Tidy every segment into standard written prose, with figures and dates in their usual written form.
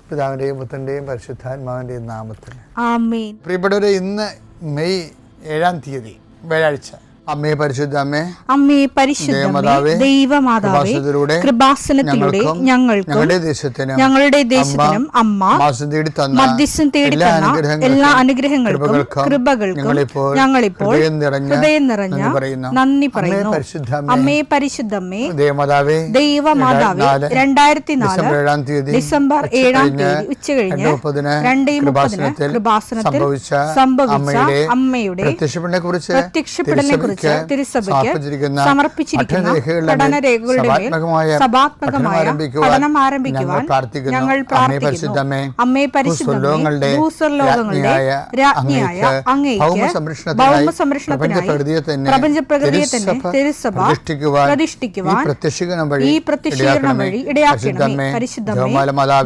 പിതാവിൻ്റെയും പുത്രൻ്റെയും പരിശുദ്ധാത്മാവിൻ്റെയും നാമത്തിൽ ആമേൻ. പ്രിയപ്പെട്ടവരെ, ഇന്ന് മെയ് 7-ാം തീയതി വ്യാഴാഴ്ച. അമ്മേ പരിശുദ്ധ അമ്മേ, അമ്മേ പരിശുദ്ധമേ, ദൈവമാതാവേ, കൃപാസനത്തിലൂടെ ഞങ്ങൾക്കും ഞങ്ങളുടെ ദേശത്തിനും അമ്മ മധ്യസ്ഥം തേടി തന്ന എല്ലാ അനുഗ്രഹങ്ങൾക്കും കൃപകൾക്കും ഞങ്ങളിപ്പോൾ ഹൃദയം നിറഞ്ഞ നന്ദി പറയുന്നു. അമ്മേ പരിശുദ്ധമേ, ദൈവമാതാവേ, 2004 ഡിസംബർ 7-ാം തീയതി ഉച്ചകഴിഞ്ഞ് 2:30 കൃപാസനത്തിൽ സംഭവിച്ച അമ്മയുടെ പ്രത്യക്ഷപ്പെടലിനെ കുറിച്ച് തിരുസഭയ്ക്ക് സമർപ്പിച്ചിരിക്കുന്ന പഠനരേഖകളുടെ മേൽ സഭാത്മകമായ പഠനം ആരംഭിക്കുവാൻ ഞങ്ങൾ പ്രാർത്ഥിക്കുന്നു. അമ്മേ പരിശുദ്ധമേ, ഭൂസ്വർലോകങ്ങളുടെ രാജ്ഞിയായ അങ്ങേയ്ക്ക് ഭൗമസംരക്ഷണത്തിനായി പ്രപഞ്ചപ്രകൃതിയെ തന്നെ തിരുസഭ പ്രതിഷ്ഠിക്കുവാൻ ഈ പ്രത്യക്ഷീകരണം വഴി ഇടയാക്കണമേ. പരിശുദ്ധമേ,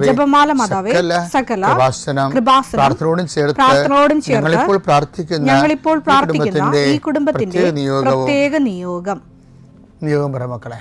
ജപമാല മാതാവേ, സകല കൃപാസനം പ്രാർത്ഥനയോടും ചേർത്ത് ഞങ്ങളിപ്പോൾ പ്രാർത്ഥിക്കുന്ന ഈ കുടുംബത്തിന്റെ പ്രത്യേക നിയോഗം പറ മക്കളെ.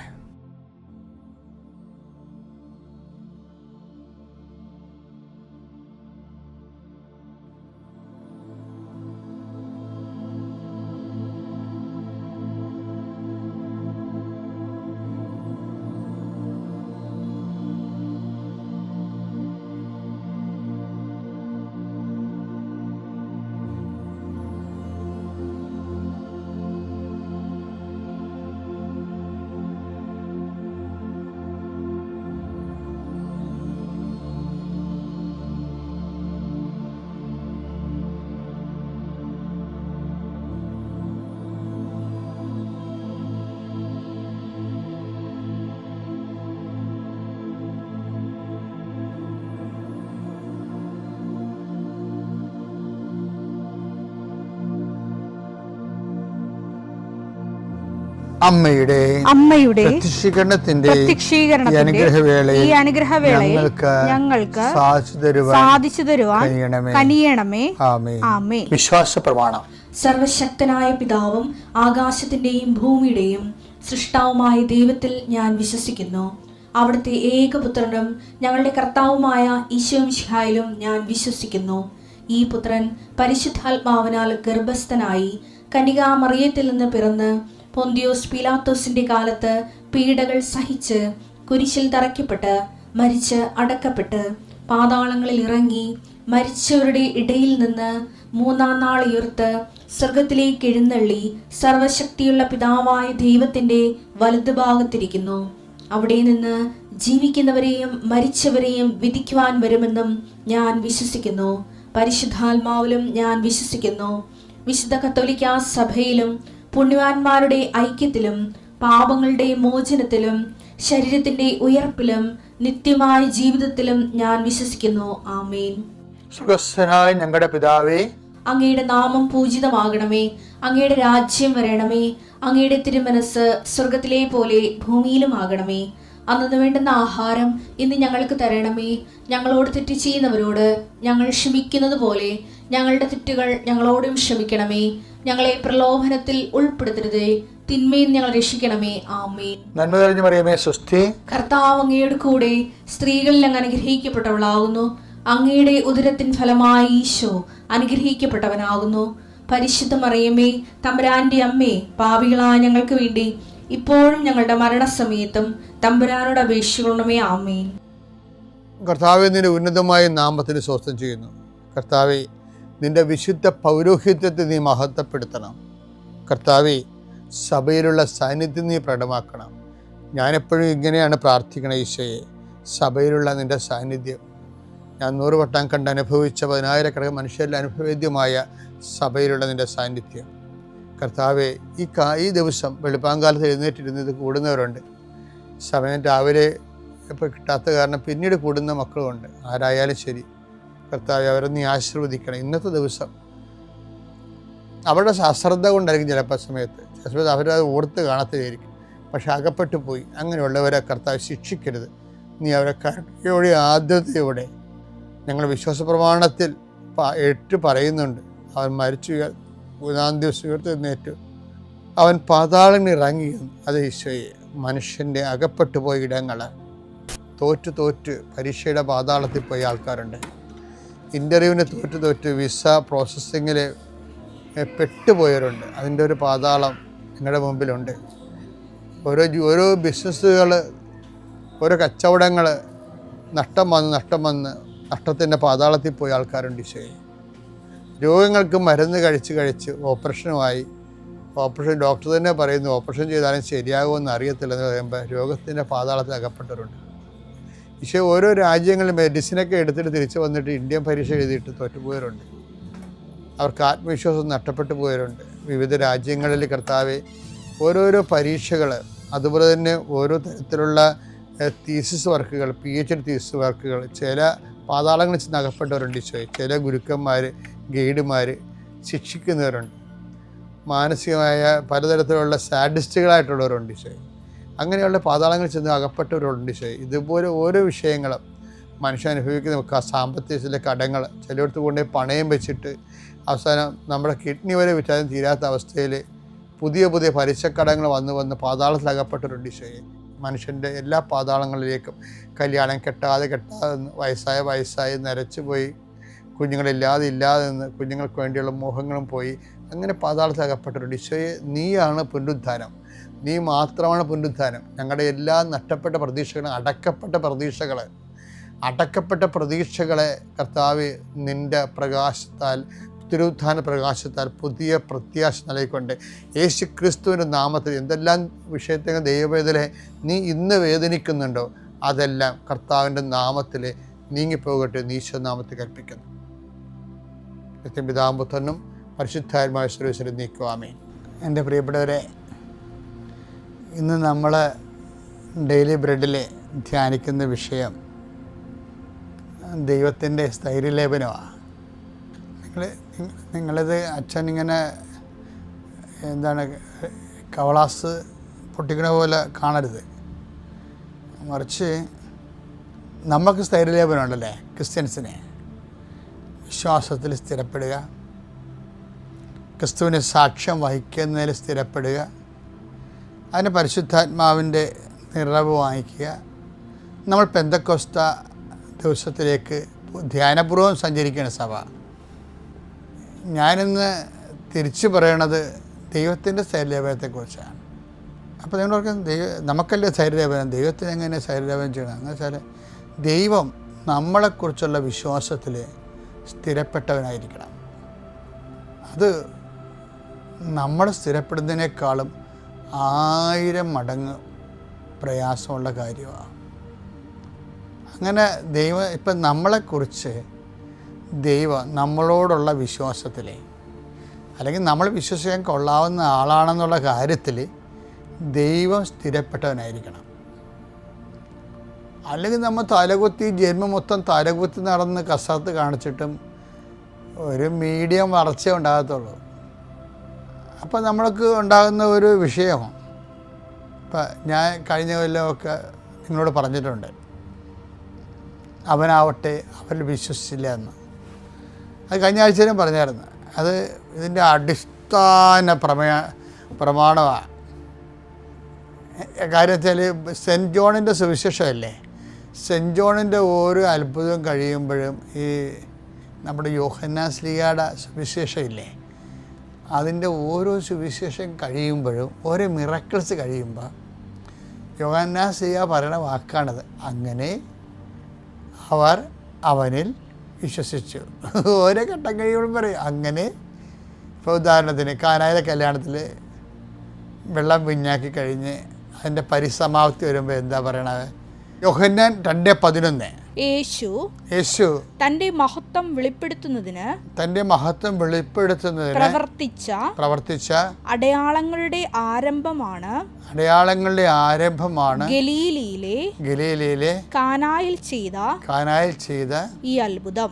അമ്മയുടെ പ്രത്യക്ഷീകരണത്തിന്റെ ഈ അനുഗ്രഹവേളയിൽ ഞങ്ങൾക്ക് സാധിച്ചു തരുവാൻ കനിയണമേ. ആമേൻ. വിശ്വാസ പ്രമാണം. സർവശക്തനായ പിതാവും ആകാശത്തിന്റെയും ഭൂമിയുടെയും സൃഷ്ടാവുമായ ദൈവത്തിൽ ഞാൻ വിശ്വസിക്കുന്നു. അവിടുത്തെ ഏകപുത്രനും ഞങ്ങളുടെ കർത്താവുമായ ഈശോമിശിഹായിലും ഞാൻ വിശ്വസിക്കുന്നു. ഈ പുത്രൻ പരിശുദ്ധാത്മാവിനാൽ ഗർഭസ്ഥനായി കന്യകാമറിയത്തിൽ നിന്ന് പിറന്ന് പൊന്തിയോസ് പീലാത്തോസിന്റെ കാലത്ത് പീഡകൾ സഹിച്ച് കുരിശിൽ തറയ്ക്കപ്പെട്ട് മരിച്ച് അടക്കപ്പെട്ട് പാതാളങ്ങളിൽ ഇറങ്ങി മരിച്ചവരുടെ ഇടയിൽ നിന്ന് 3-ാം നാൾ ഉയർത്ത് സ്വർഗത്തിലേക്ക് എഴുന്നള്ളി സർവശക്തിയുള്ള പിതാവായ ദൈവത്തിന്റെ വലതുഭാഗത്തിരിക്കുന്നു. അവിടെ നിന്ന് ജീവിക്കുന്നവരെയും മരിച്ചവരെയും വിധിക്കുവാൻ വരുമെന്നും ഞാൻ വിശ്വസിക്കുന്നു. പരിശുദ്ധാത്മാവിലും ഞാൻ വിശ്വസിക്കുന്നു. വിശുദ്ധ കത്തോലിക്കാ സഭയിലും പുണ്യവാന്മാരുടെ ഐക്യത്തിലും പാപങ്ങളുടെ മോചനത്തിലും ശരീരത്തിന്റെ ഉയർപ്പിലും നിത്യമായ ജീവിതത്തിലും ഞാൻ വിശ്വസിക്കുന്നു. ആമേൻ. സുഖസ്ഥനായ ഞങ്ങളുടെ പിതാവേ, അങ്ങയുടെ നാമം പൂജിതമാകണമേ. അങ്ങയുടെ രാജ്യം വരണമേ. അങ്ങയുടെ തിരുമനസ് സ്വർഗത്തിലെ പോലെ ഭൂമിയിലും ആകണമേ. അന്നു വേണ്ടുന്ന ആഹാരം ഇന്ന് ഞങ്ങൾക്ക് തരണമേ. ഞങ്ങളോട് തെറ്റ് ചെയ്യുന്നവരോട് ഞങ്ങൾ ക്ഷമിക്കുന്നത് പോലെ ഞങ്ങളുടെ തെറ്റുകൾ ഞങ്ങളോടും ക്ഷമിക്കണമേ. ഞങ്ങളെ പ്രലോഭനത്തിൽ ഉൾപ്പെടുത്തരുതേ, തിന്മയിൽ ഞങ്ങൾ രക്ഷിക്കണമേ. ആമേൻ. നന്മ നിറഞ്ഞ മറിയമേ, സ്വസ്തി. കർത്താവ് അങ്ങയുടെ കൂടെ സ്ത്രീകളിൽ അങ്ങ് അനുഗ്രഹിക്കപ്പെട്ടവളാകുന്നു. അങ്ങയുടെ ഉദരത്തിൻ ഫലമായി ഈശോ അനുഗ്രഹിക്കപ്പെട്ടവനാകുന്നു. പരിശുദ്ധ മറിയമേ, തമ്പുരാന്റെ അമ്മേ, പാപികളായ ഞങ്ങൾക്ക് വേണ്ടി ഇപ്പോഴും ഞങ്ങളുടെ മരണസമയത്തും തമ്പുരാനോട് അപേക്ഷിക്കണമേ. ആമേൻ. കർത്താവേ, നിന്റെ ഉന്നതമായ നാമത്തിന് സ്വസ്ഥം ചെയ്യുന്നു. കർത്താവേ, നിന്റെ വിശുദ്ധ പൗരോഹിത്യത്തെ നീ മഹത്വപ്പെടുത്തണം. കർത്താവേ, സഭയിലുള്ള സാന്നിധ്യം നീ പ്രകടമാക്കണം. ഞാനെപ്പോഴും ഇങ്ങനെയാണ് പ്രാർത്ഥിക്കണം. ഈശോയെ, സഭയിലുള്ള നിന്റെ സാന്നിധ്യം ഞാൻ 100 വട്ടം കണ്ട് അനുഭവിച്ച 10,000 മനുഷ്യരിൽ അനുഭവേദ്യമായ സഭയിലുള്ള നിന്റെ സാന്നിധ്യം. കർത്താവേ, ഈ ദിവസം വെളുപ്പാങ്കാലത്ത് എഴുന്നേറ്റിരുന്നത് കൂടുന്നവരുണ്ട്. സമയം രാവിലെ ഇപ്പോൾ കിട്ടാത്ത കാരണം പിന്നീട് കൂടുന്ന മക്കളുമുണ്ട്. ആരായാലും ശരി കർത്താവേ, അവരെ നീ ആശീർവദിക്കണം. ഇന്നത്തെ ദിവസം അവരുടെ അശ്രദ്ധ കൊണ്ടായിരിക്കും ചിലപ്പോൾ സമയത്ത് അവരത് ഓർത്ത് കാണത്തില്ലായിരിക്കും. പക്ഷെ അകപ്പെട്ടു പോയി. അങ്ങനെയുള്ളവരെ കർത്താവ് ശിക്ഷിക്കരുത്. നീ അവരെ കരുണയോടെ ആദ്യതയോടെ ഞങ്ങൾ വിശ്വാസ പ്രമാണത്തിൽ പറയുന്നുണ്ട്. അവൻ മരിച്ചു 3-ാം ദിവസം ഉയർത്തെഴുന്നേറ്റു. അവൻ പാതാളങ്ങളിൽ ഇറങ്ങിയെന്ന്. അത് ഈശോയെ, മനുഷ്യൻ്റെ അകപ്പെട്ടു പോയ ഇടങ്ങൾ തോറ്റ് പരീക്ഷയുടെ പാതാളത്തിൽ പോയ ആൾക്കാരുണ്ട്. ഇൻ്റർവ്യൂവിന് തോറ്റ് വിസ പ്രോസസ്സിങ്ങിൽ പെട്ടുപോയവരുണ്ട്. അതിൻ്റെ ഒരു പാതാളം നിങ്ങളുടെ മുമ്പിലുണ്ട്. ഓരോ ബിസിനസ്സുകൾ, ഓരോ കച്ചവടങ്ങൾ നഷ്ടം വന്ന് നഷ്ടത്തിൻ്റെ പാതാളത്തിൽ പോയ ആൾക്കാരുണ്ട്. ഈശോയെ, രോഗങ്ങൾക്ക് മരുന്ന് കഴിച്ച് ഓപ്പറേഷൻ ഡോക്ടർ തന്നെ പറയുന്നു ഓപ്പറേഷൻ ചെയ്താലും ശരിയാകുമെന്ന് അറിയത്തില്ലെന്ന് പറയുമ്പോൾ രോഗത്തിൻ്റെ പാതാളത്തിൽ അകപ്പെട്ടവരുണ്ട്. ഈശോ, ഓരോ രാജ്യങ്ങളിൽ മെഡിസിനൊക്കെ എടുത്തിട്ട് തിരിച്ച് വന്നിട്ട് ഇന്ത്യൻ പരീക്ഷ എഴുതിയിട്ട് തോറ്റുപോയവരുണ്ട്. അവർക്ക് ആത്മവിശ്വാസം നഷ്ടപ്പെട്ടു പോയവരുണ്ട്. വിവിധ രാജ്യങ്ങളിൽ കർത്താവെ ഓരോരോ പരീക്ഷകൾ, അതുപോലെ തന്നെ ഓരോ തരത്തിലുള്ള തീസിസ് വർക്കുകൾ, PhD തീസിസ് വർക്കുകൾ, ചില പാതാളങ്ങളിൽ ചെന്ന് അകപ്പെട്ടവരുണ്ട്. ഈശോയെ, ചില ഗുരുക്കന്മാർ, ഗൈഡുമാർ ശിക്ഷിക്കുന്നവരുണ്ട്. മാനസികമായ പലതരത്തിലുള്ള സാഡിസ്റ്റുകളായിട്ടുള്ളവരുണ്ട്. ഈശോയെ, അങ്ങനെയുള്ള പാതാളങ്ങളിൽ ചെന്ന് അകപ്പെട്ടവരുണ്ട്. ഈശോയെ, ഇതുപോലെ ഓരോ വിഷയങ്ങളും മനുഷ്യൻ അനുഭവിക്കുന്ന സാമ്പത്തിക കടങ്ങൾ, ചിലയിടത്ത് കൊണ്ടുപോയി പണയം വെച്ചിട്ട് അവസാനം നമ്മുടെ കിഡ്നി വരെ വിറ്റാലും തീരാത്ത അവസ്ഥയിൽ പുതിയ പലിശക്കടങ്ങൾ വന്ന് പാതാളത്തിൽ അകപ്പെട്ടവരുണ്ട്. ഈശോയെ, മനുഷ്യൻ്റെ എല്ലാ പാതാളങ്ങളിലേക്കും കല്യാണം കെട്ടാതെ വയസ്സായി നരച്ചു പോയി, കുഞ്ഞുങ്ങളില്ലാതെ നിന്ന് കുഞ്ഞുങ്ങൾക്ക് വേണ്ടിയുള്ള മോഹങ്ങളും പോയി, അങ്ങനെ പാതാളത്തിൽ അകപ്പെട്ടവരുണ്ട്. ഈശോയെ, നീയാണ് പുനരുദ്ധാനം, നീ മാത്രമാണ് പുനരുദ്ധാനം. ഞങ്ങളുടെ എല്ലാ നഷ്ടപ്പെട്ട പ്രതീക്ഷകളും, അടക്കപ്പെട്ട പ്രതീക്ഷകളെ കർത്താവ് നിൻ്റെ പ്രകാശത്താൽ, തിരുവുത്ഥാന പ്രകാശത്താൽ പുതിയ പ്രത്യാശ നൽകിക്കൊണ്ട് യേശു ക്രിസ്തുവിൻ്റെ നാമത്തിൽ എന്തെല്ലാം വിഷയത്തെ ദൈവവേദനെ നീ ഇന്ന് വേദനിക്കുന്നുണ്ടോ അതെല്ലാം കർത്താവിൻ്റെ നാമത്തിൽ നീങ്ങിപ്പോകട്ടെ ഈശോ നാമത്തിൽ കൽപ്പിക്കുന്നു. പിതാമ്പുത്രനും പരിശുദ്ധാത്മാവായ സർവ്വേശ്വരൻ നീക്കുവാമേൻ. എൻ്റെ പ്രിയപ്പെട്ടവരെ, ഇന്ന് നമ്മൾ ഡെയിലി ബ്രെഡിൽ ധ്യാനിക്കുന്ന വിഷയം ദൈവത്തിൻ്റെ സ്ഥൈര്യലേപനമാണ്. നിങ്ങളിത് അച്ഛൻ ഇങ്ങനെ കവളാസ് പൊട്ടിക്കണ പോലെ കാണരുത്. മറിച്ച് നമുക്ക് സ്ഥൈര്യലേപനം ഉണ്ടല്ലേ, ക്രിസ്ത്യൻസിനെ വിശ്വാസത്തിൽ സ്ഥിരപ്പെടുക, ക്രിസ്തുവിന് സാക്ഷ്യം വഹിക്കുന്നതിൽ സ്ഥിരപ്പെടുക, അതിന് പരിശുദ്ധാത്മാവിൻ്റെ നിറവ് വാങ്ങിക്കുക. നമ്മൾ പെന്തക്കോസ്ത ദിവസത്തിലേക്ക് ധ്യാനപൂർവ്വം സഞ്ചരിക്കുന്ന സഭ. ഞാനിന്ന് തിരിച്ചു പറയണത് ദൈവത്തിൻ്റെ സ്ഥൈര്യലേപനത്തെക്കുറിച്ചാണ്. അപ്പോൾ നിങ്ങളൊക്കെ നമുക്കല്ലേ സ്ഥൈര്യലേപനം, ദൈവത്തിന് എങ്ങനെ സ്ഥൈര്യലേപനം ചെയ്യണം എന്ന് വെച്ചാൽ ദൈവം നമ്മളെക്കുറിച്ചുള്ള വിശ്വാസത്തിൽ സ്ഥിരപ്പെട്ടവനായിരിക്കണം. അത് നമ്മൾ സ്ഥിരപ്പെടുന്നതിനേക്കാളും 1000 മടങ്ങ് പ്രയാസമുള്ള കാര്യമാണ്. അങ്ങനെ ഇപ്പം നമ്മളെക്കുറിച്ച് ദൈവം നമ്മളോടുള്ള വിശ്വാസത്തിൽ, അല്ലെങ്കിൽ നമ്മൾ വിശ്വസിക്കാൻ കൊള്ളാവുന്ന ആളാണെന്നുള്ള കാര്യത്തിൽ ദൈവം സ്ഥിരപ്പെട്ടവനായിരിക്കണം. അല്ലെങ്കിൽ നമ്മൾ ജന്മം മൊത്തം തലകുത്തി നടന്ന് കസരത്ത് കാണിച്ചിട്ടും ഒരു മീഡിയം വളർച്ചയെ ഉണ്ടാകത്തുള്ളൂ. അപ്പോൾ നമ്മൾക്ക് ഉണ്ടാകുന്ന ഒരു വിഷയം, ഇപ്പം ഞാൻ കഴിഞ്ഞ കൊല്ലമൊക്കെ നിങ്ങളോട് പറഞ്ഞിട്ടുണ്ട്, അവനാവട്ടെ അവരിൽ വിശ്വസിച്ചില്ല എന്ന്. അത് കഴിഞ്ഞ ആഴ്ചയിലും പറഞ്ഞായിരുന്നു. അത് ഇതിൻ്റെ അടിസ്ഥാന പ്രമാണമാണ്. കാര്യം വെച്ചാൽ സെൻറ്റ് ജോണിൻ്റെ സുവിശേഷമല്ലേ, സെൻറ്റ് ജോണിൻ്റെ ഓരോ അത്ഭുതവും കഴിയുമ്പോഴും ഈ നമ്മുടെ യോഹന്നാൻ ശ്ലീഹായുടെ സുവിശേഷം ഇല്ലേ, അതിൻ്റെ ഓരോ സുവിശേഷം കഴിയുമ്പോഴും ഓരോ മിറക്കിൾസ് കഴിയുമ്പോൾ യോഹന്നാൻ ശ്ലീഹ പറയുന്ന വാക്കാണത്, അങ്ങനെ അവർ അവനിൽ വിശ്വസിച്ചു. ഓരോ ഘട്ടം കഴിയുമ്പോഴും പറയും അങ്ങനെ. ഇപ്പോൾ ഉദാഹരണത്തിന് കാനായിലെ കല്യാണത്തിൽ വെള്ളം പിഞ്ഞാക്കി കഴിഞ്ഞ് അതിൻ്റെ പരിസമാപ്തി വരുമ്പോൾ എന്താ പറയണത്? യോഹന്നാൻ 2:11 യേശു തന്റെ മഹത്വം വെളിപ്പെടുത്തുന്നതിന് പ്രവർത്തിച്ച അടയാളങ്ങളുടെ ആരംഭമാണ് ഗലീലയിലെ കാനായിൽ ചെയ്ത ഈ അത്ഭുതം.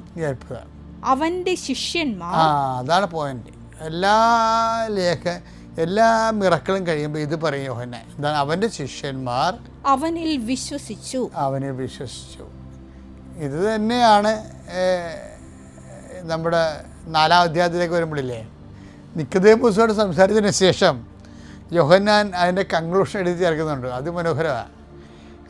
അവന്റെ ശിഷ്യന്മാർ, അതാണ് പോയിന്റ്. എല്ലാ മിറക്കളും കഴിയുമ്പോൾ ഇത് പറയും യോഹന്നാൻ, എന്താണ്? അവൻ്റെ ശിഷ്യന്മാർ അവനിൽ വിശ്വസിച്ചു. ഇത് തന്നെയാണ് നമ്മുടെ 4-ാം അധ്യായത്തിലേക്ക് വരുമ്പോഴില്ലേ, നിക്കോദേമോസോട് സംസാരിച്ചതിന് ശേഷം യോഹന്നാൻ അതിൻ്റെ കൺക്ലൂഷൻ എഴുതി ചേർക്കുന്നുണ്ട്. അത് മനോഹരമാണ്.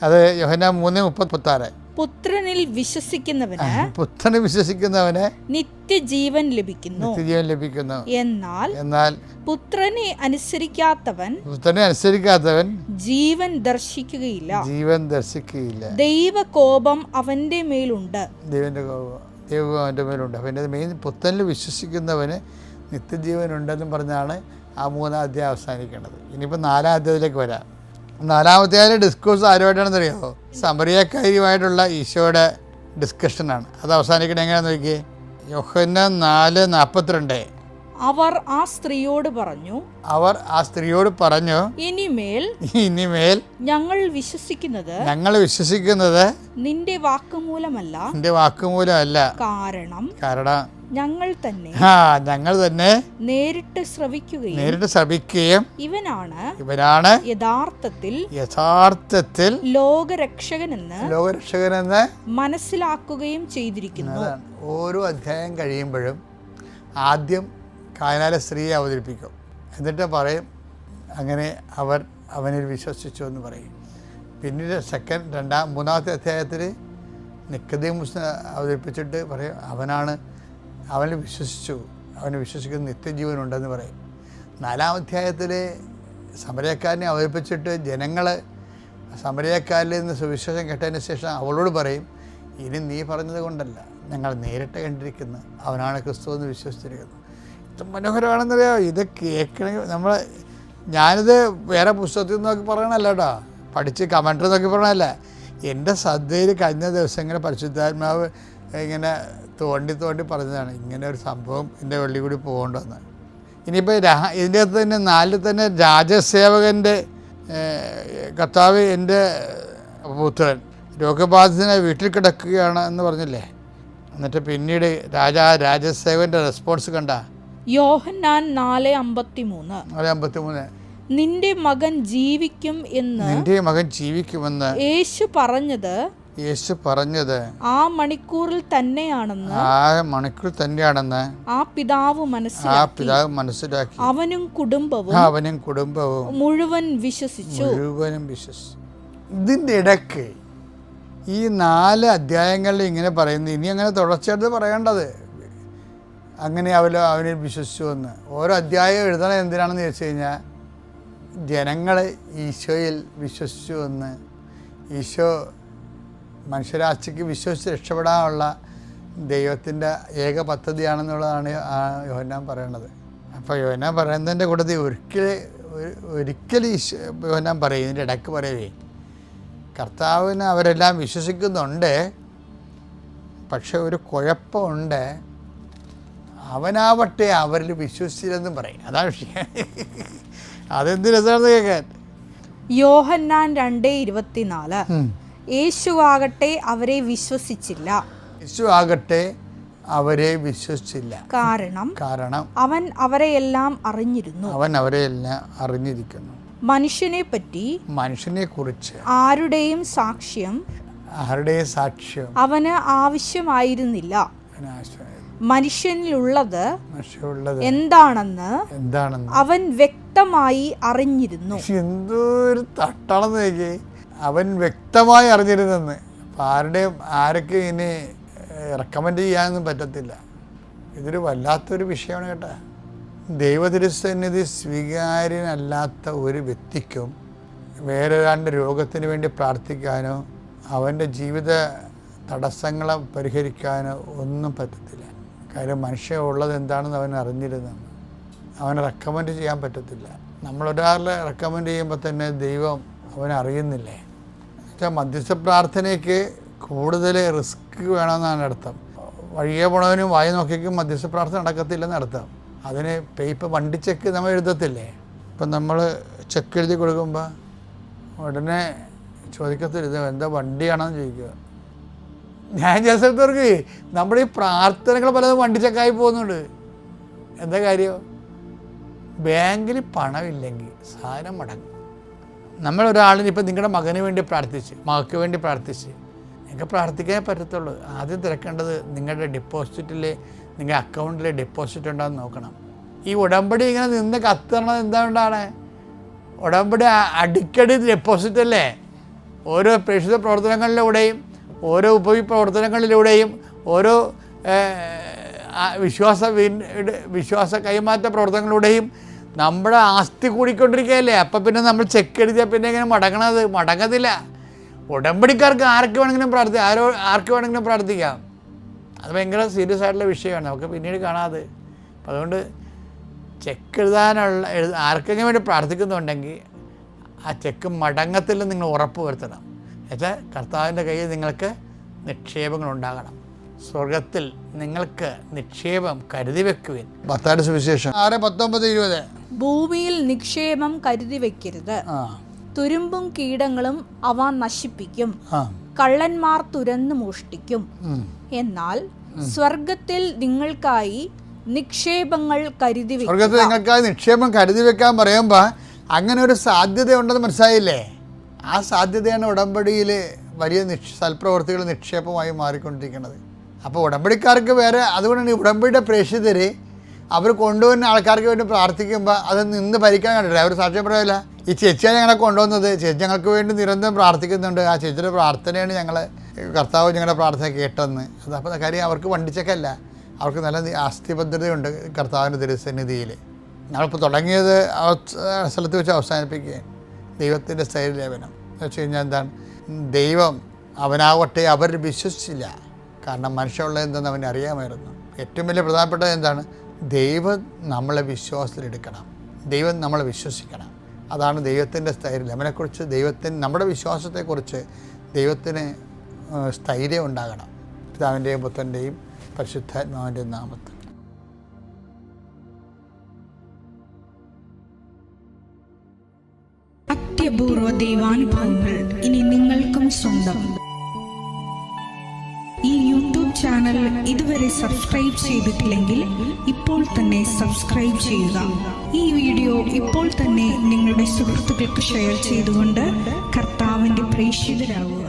അത് യോഹന്നാൻ 3:36. പുത്രനിൽ വിശ്വസിക്കുന്നവന് പുത്രനെ വിശ്വസിക്കുന്നവന് നിത്യജീവൻ ലഭിക്കുന്നു. നിത്യജീവൻ ലഭിക്കുന്നു. എന്നാൽ പുത്രനെ അനുസരിക്കാത്തവൻ ജീവൻ ദർശിക്കുകയില്ല. ദൈവകോപം അവന്റെ മേലുണ്ട്. ദൈവം അവൻ്റെ മേലുണ്ട്. അപ്പം എൻ്റെ മെയിൻ പുത്രനിൽ വിശ്വസിക്കുന്നവന് നിത്യജീവൻ ഉണ്ടെന്നും പറഞ്ഞാണ് ആ 3-ാം അധ്യായം അവസാനിക്കേണ്ടത്. ഇനിയിപ്പോൾ 4-ാം അധ്യായത്തിലേക്ക് വരാം. 4-ാം അധ്യായത്തിലെ ഡിസ്കോഴ്സ് ആരുമായിട്ടാണെന്ന് അറിയാമോ? സമറിയക്കാരിയുമായിട്ടുള്ള ഈശോയുടെ ഡിസ്കഷനാണ്. അത് അവസാനിക്കണേ എങ്ങനെയാണെന്ന് നോക്കിയേ. യോഹന്നാൻ 4:42. അവർ ആ സ്ത്രീയോട് പറഞ്ഞു, ഇനിമേൽ ഞങ്ങൾ വിശ്വസിക്കുന്നത് നിന്റെ വാക്കുമൂലമല്ല, കാരണം ഞങ്ങൾ തന്നെ നേരിട്ട് ശ്രവിക്കുകയും ഇവനാണ് യഥാർത്ഥത്തിൽ ലോകരക്ഷകനെന്ന് മനസ്സിലാക്കുകയും ചെയ്തിരിക്കുന്നു. ഓരോ അധ്യായം കഴിയുമ്പോഴും ആദ്യം കാനായിലെ സ്ത്രീയെ അവതരിപ്പിക്കും. എന്നിട്ട് പറയും അങ്ങനെ അവർ അവനിൽ വിശ്വസിച്ചു എന്ന് പറയും. പിന്നീട് മൂന്നാമത്തെ അധ്യായത്തിൽ നിക്കോദീമൂസിനെ അവതരിപ്പിച്ചിട്ട് പറയും അവനിൽ വിശ്വസിച്ചു, അവന് വിശ്വസിക്കുന്ന നിത്യജീവനുണ്ടെന്ന് പറയും. 4-ാം അധ്യായത്തിൽ സമരക്കാരനെ അവതരിപ്പിച്ചിട്ട് ജനങ്ങൾ സമരക്കാരിൽ നിന്ന് സുവിശേഷം കേട്ടതിന് ശേഷം അവളോട് പറയും, ഇനി നീ പറഞ്ഞത് കൊണ്ടല്ല, ഞങ്ങൾ നേരിട്ട് കണ്ടിരിക്കുന്നു, അവനാണ് ക്രിസ്തു എന്ന് വിശ്വസിച്ചിരിക്കുന്നത്. ഇത്ര മനോഹരമാണെന്നറിയാമോ? ഇത് കേൾക്കണമെങ്കിൽ ഞാനിത് വേറെ പുസ്തകത്തിൽ നോക്കി പറയണല്ല കേട്ടോ, പഠിച്ച് കമൻറ്റർ നോക്കി പറയണല്ല. എൻ്റെ ശ്രദ്ധയിൽ കഴിഞ്ഞ ദിവസങ്ങളിൽ പരിശുദ്ധാത്മാവ് ഇങ്ങനെ തോണ്ടി പറഞ്ഞതാണ് ഇങ്ങനെ ഒരു സംഭവം എൻ്റെ വെള്ളി കൂടി പോകേണ്ടെന്ന്. ഇനിയിപ്പോൾ ഇതിൻ്റെ അകത്ത് തന്നെ 4 തന്നെ രാജസേവകൻ്റെ കർത്താവ് എൻ്റെ പുത്രൻ രോഗബാധിതനായി വീട്ടിൽ കിടക്കുകയാണ് എന്ന് പറഞ്ഞില്ലേ. എന്നിട്ട് പിന്നീട് രാജസേവകൻ്റെ റെസ്പോൺസ് കണ്ട യോഹന്നാൻ 4:53 നിന്റെ മകൻ ജീവിക്കുമെന്ന് യേശു പറഞ്ഞത് ആ മണിക്കൂറിൽ തന്നെയാണെന്ന് ആ പിതാവ് മനസ്സിലാക്കി അവനും കുടുംബവും മുഴുവൻ വിശ്വസിച്ചു. ഇതിൻ്റെ ഇടയ്ക്ക് ഈ 4 അധ്യായങ്ങളിൽ ഇങ്ങനെ പറയുന്നു. ഇനി അങ്ങനെ തുടർച്ചയായിട്ട് പറയേണ്ടത് അങ്ങനെ അവനിൽ വിശ്വസിച്ചു എന്ന്. ഓരോ അധ്യായം എഴുതണം എന്തിനാണെന്ന് ചോദിച്ചു കഴിഞ്ഞാൽ ജനങ്ങൾ ഈശോയിൽ വിശ്വസിച്ചു എന്ന്, ഈശോ മനുഷ്യരാശിക്ക് വിശ്വസിച്ച് രക്ഷപ്പെടാനുള്ള ദൈവത്തിൻ്റെ ഏക പദ്ധതിയാണെന്നുള്ളതാണ് യോഹന്നാൻ പറയണത്. അപ്പോൾ യോഹന്നാൻ പറയുന്നതിൻ്റെ കൂട്ടത്തിൽ ഒരിക്കലും യോഹന്നാൻ പറയും, ഇതിൻ്റെ ഇടയ്ക്ക് പറയവേ കർത്താവിന് അവരെല്ലാം വിശ്വസിക്കുന്നുണ്ട്, പക്ഷെ ഒരു കുഴപ്പമുണ്ട്, അവനാവട്ടെ അവരിൽ വിശ്വസിച്ചില്ലെന്നും പറയും. അതാണ് വിഷയം. അതെന്ത് രസമാണെന്ന് കേൾക്കാൻ. യോഹന്നാൻ 2:24 യേശുവാകട്ടെ അവരെ വിശ്വസിച്ചില്ല, കാരണം അവൻ അവരെയെല്ലാം അറിഞ്ഞിരിക്കുന്നു. മനുഷ്യനെ കുറിച്ച് ആരുടെയും സാക്ഷ്യം അവന് ആവശ്യമായിരുന്നില്ല. മനുഷ്യനിലുള്ളത് എന്താണെന്ന് അവൻ വ്യക്തമായി അറിഞ്ഞിരുന്നു. എന്തൊരു തട്ടാണെന്ന് നോക്കി, അവൻ വ്യക്തമായി അറിഞ്ഞിരുന്നെന്ന്. അപ്പം ആരൊക്കെ ഇനി റെക്കമെൻഡ് ചെയ്യാനൊന്നും പറ്റത്തില്ല. ഇതൊരു വല്ലാത്തൊരു വിഷയമാണ് കേട്ടോ. ദൈവതിരുസന്നിധി സ്വീകാര്യനല്ലാത്ത ഒരു വ്യക്തിക്കും വേറൊരാളുടെ രോഗത്തിന് വേണ്ടി പ്രാർത്ഥിക്കാനോ അവൻ്റെ ജീവിത തടസ്സങ്ങളെ പരിഹരിക്കാനോ ഒന്നും പറ്റത്തില്ല. കാര്യം മനുഷ്യൻ ഉള്ളത് എന്താണെന്ന് അവൻ അറിഞ്ഞിരുന്നെന്ന്. അവനെ റെക്കമെൻഡ് ചെയ്യാൻ പറ്റത്തില്ല. നമ്മളൊരാളെ റെക്കമെൻഡ് ചെയ്യുമ്പോൾ തന്നെ ദൈവം അവനറിയുന്നില്ലേ. എന്നുവെച്ചാൽ മധ്യസ്ഥ പ്രാർത്ഥനയ്ക്ക് കൂടുതൽ റിസ്ക് വേണമെന്നാണ് അർത്ഥം. വഴിയെ പോണവനും വായി നോക്കിക്കും മധ്യസ്ഥ പ്രാർത്ഥന നടക്കത്തില്ലെന്ന് അർത്ഥം. അതിന് വണ്ടി ചെക്ക് നമ്മൾ എഴുതത്തില്ലേ. ഇപ്പം നമ്മൾ ചെക്ക് എഴുതി കൊടുക്കുമ്പോൾ ഉടനെ ചോദിക്കത്തില്ല എന്താ വണ്ടിയാണെന്ന് ചോദിക്കുക. ഞാൻ ചില സ്ഥലത്തവർക്ക് നമ്മുടെ ഈ പ്രാർത്ഥനകൾ പലതും വണ്ടി ചെക്കായി പോകുന്നുണ്ട്. എന്താ കാര്യം? ബാങ്കിൽ പണമില്ലെങ്കിൽ സാധനം മുടങ്ങും. നമ്മളൊരാളിന് ഇപ്പം നിങ്ങളുടെ മകന് വേണ്ടി പ്രാർത്ഥിച്ച്, മകൾക്ക് വേണ്ടി പ്രാർത്ഥിച്ച്, നിങ്ങൾക്ക് പ്രാർത്ഥിക്കാനേ പറ്റത്തുള്ളൂ. ആദ്യം തിരക്കേണ്ടത് നിങ്ങളുടെ നിങ്ങളുടെ അക്കൗണ്ടിലെ ഡെപ്പോസിറ്റ് ഉണ്ടോയെന്ന് നോക്കണം. ഈ ഉടമ്പടി ഇങ്ങനെ നിന്ന് കത്തണത് എന്തുകൊണ്ടാണ്? ഉടമ്പടി അടിക്കടി ഡെപ്പോസിറ്റ് അല്ലേ. ഓരോ പ്രേക്ഷിത പ്രവർത്തനങ്ങളിലൂടെയും ഓരോ ഉപപ്രവർത്തനങ്ങളിലൂടെയും ഓരോ വിശ്വാസ കൈമാറ്റ പ്രവർത്തനങ്ങളിലൂടെയും നമ്മുടെ ആസ്തി കൂടിക്കൊണ്ടിരിക്കുകയല്ലേ. അപ്പം പിന്നെ നമ്മൾ ചെക്ക് എഴുതിയാൽ പിന്നെ എങ്ങനെ മടങ്ങത്തില്ല. ഉടമ്പടിക്കാർക്ക് ആർക്ക് വേണമെങ്കിലും പ്രാർത്ഥിക്കാം. അത് ഭയങ്കര സീരിയസ് ആയിട്ടുള്ള വിഷയമാണ്, നമുക്ക് പിന്നീട് കാണാതെ. അപ്പം അതുകൊണ്ട് ചെക്ക് ആർക്കെങ്കിലും വേണ്ടി പ്രാർത്ഥിക്കുന്നുണ്ടെങ്കിൽ ആ ചെക്ക് മടങ്ങത്തിൽ നിങ്ങൾ ഉറപ്പ് വരുത്തണം. എന്നുവെച്ചാൽ കർത്താവിൻ്റെ കയ്യിൽ നിങ്ങൾക്ക് നിക്ഷേപങ്ങളുണ്ടാകണം. സ്വർഗത്തിൽ നിങ്ങൾക്ക് നിക്ഷേപം കരുതി വെക്കുവിൻ. മത്തായിയുടെ സുവിശേഷം 6:19-20. ഭൂമിയിൽ നിക്ഷേപം കരുതി വെക്കരുത്, തുരുമ്പും കീടങ്ങളും അവ നശിപ്പിക്കും, കള്ളന്മാർ തുരന്നു മോഷ്ടിക്കും. എന്നാൽ സ്വർഗത്തിൽ നിങ്ങൾക്കായി നിക്ഷേപങ്ങൾ കരുതി വെക്കുക. സ്വർഗത്തിൽ നിങ്ങൾക്കായി നിക്ഷേപം കരുതി വെക്കാൻ പറയുമ്പോൾ അങ്ങനെ ഒരു സാധ്യത ഉണ്ടെന്ന് മനസ്സിലായില്ലേ? ആ സാധ്യതയാണ് ഉടമ്പടിയിൽ വലിയ സൽപ്രവർത്തികൾ നിക്ഷേപമായി മാറിക്കൊണ്ടിരിക്കുന്നത്. അപ്പോൾ ഉടമ്പടിക്കാർക്ക് വേറെ, അതുകൊണ്ടാണ് ഉടമ്പടിയുടെ പ്രേക്ഷിതർ അവർ കൊണ്ടുവന്ന ആൾക്കാർക്ക് വേണ്ടി പ്രാർത്ഥിക്കുമ്പോൾ അത് നിന്ന് ഭരിക്കാൻ കണ്ടിട്ടില്ല. അവർ സാക്ഷ്യം പറയില്ല, ഈ ചേച്ചിയാണ് ഞങ്ങളെ കൊണ്ടുവന്നത്, ചേച്ചി ഞങ്ങൾക്ക് വേണ്ടി നിരന്തരം പ്രാർത്ഥിക്കുന്നുണ്ട്, ആ ചേച്ചിയുടെ പ്രാർത്ഥനയാണ് കർത്താവ് ഞങ്ങളുടെ പ്രാർത്ഥന കേട്ടെന്ന്. അത് അപ്പോൾ കാര്യം അവർക്ക് വണ്ടിച്ചക്കല്ല, അവർക്ക് നല്ല ആസ്തിഭദ്രതയുണ്ട് കർത്താവിൻ്റെ തിരുസന്നിധിയിൽ. ഞങ്ങളിപ്പോൾ തുടങ്ങിയത് സ്ഥലത്ത് വെച്ച് അവസാനിപ്പിക്കുകയാണ്. ദൈവത്തിൻ്റെ സ്ഥൈര്യലേപനം എന്ന് വെച്ച് കഴിഞ്ഞാൽ എന്താണ്? ദൈവം അവനാവട്ടെ അവർ വിശ്വസിച്ചില്ല, കാരണം മനുഷ്യമുള്ളത് എന്തെന്ന് അവന് അറിയാമായിരുന്നു. ഏറ്റവും വലിയ പ്രധാനപ്പെട്ടത് എന്താണ്? ദൈവം നമ്മളെ വിശ്വാസത്തിലെടുക്കണം, ദൈവം നമ്മളെ വിശ്വസിക്കണം. അതാണ് ദൈവത്തിൻ്റെ സ്ഥൈര്യം. അവനെക്കുറിച്ച് നമ്മുടെ വിശ്വാസത്തെക്കുറിച്ച് ദൈവത്തിന് സ്ഥൈര്യം ഉണ്ടാകണം. പിതാവിൻ്റെയും പുത്രൻ്റെയും പരിശുദ്ധാത്മാവിൻ്റെയും നാമത്തിൽ. അത്യപൂർവ ദൈവാനുഭവങ്ങൾ ഇനി നിങ്ങൾക്കും സ്വന്തം. ഈ യൂട്യൂബ് ചാനൽ ഇതുവരെ സബ്സ്ക്രൈബ് ചെയ്തിട്ടില്ലെങ്കിൽ ഇപ്പോൾ തന്നെ സബ്സ്ക്രൈബ് ചെയ്യുക. ഈ വീഡിയോ ഇപ്പോൾ തന്നെ നിങ്ങളുടെ സുഹൃത്തുക്കൾക്ക് ഷെയർ ചെയ്തുകൊണ്ട് കർത്താവിൻ്റെ പ്രേക്ഷിതരാകുക.